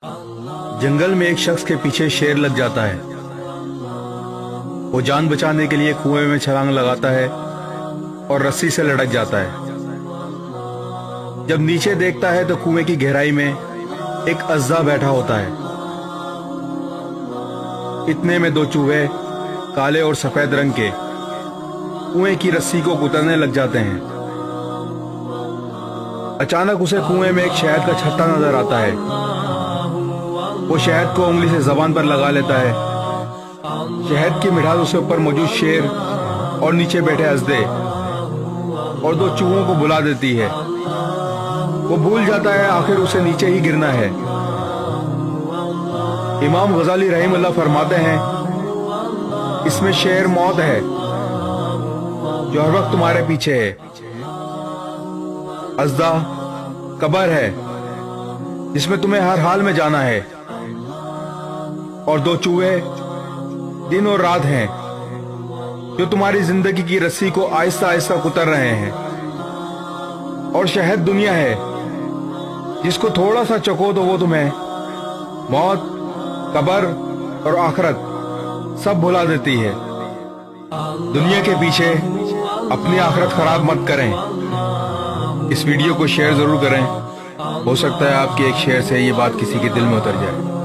जंगल में एक शख्स के पीछे शेर लग जाता है। वो जान बचाने के लिए कुएं में छलांग लगाता है और रस्सी से लटक जाता है। जब नीचे देखता है तो कुएं की गहराई में एक अज्जा बैठा होता है। इतने में दो चूहे काले और सफेद रंग के कुएं की रस्सी को कुतरने लग जाते हैं। अचानक उसे कुएं में एक शहद का छत्ता नजर आता है। वो शहद को उंगली से जबान पर लगा लेता है। शहद की मिठास उसे ऊपर मौजूद शेर और नीचे बैठे अजदे और दो चूहों को बुला देती है। वो भूल जाता है आखिर उसे नीचे ही गिरना है। इमाम गजाली रहमतुल्लाह फरमाते हैं, इसमें शेर मौत है जो हर वक्त तुम्हारे पीछे है। अज़दा कब्र है जिसमें तुम्हें हर हाल में जाना है। और दो चूहे दिन और रात हैं जो तुम्हारी जिंदगी की रस्सी को आहिस्ता आहिस्ता कुतर रहे हैं। और शहद दुनिया है जिसको थोड़ा सा चको तो वो तुम्हें मौत, कब्र और आखिरत सब भुला देती है। दुनिया के पीछे अपनी आखिरत खराब मत करें। इस वीडियो को शेयर जरूर करें। हो सकता है आपके एक शेयर से ये बात किसी के दिल में उतर जाए।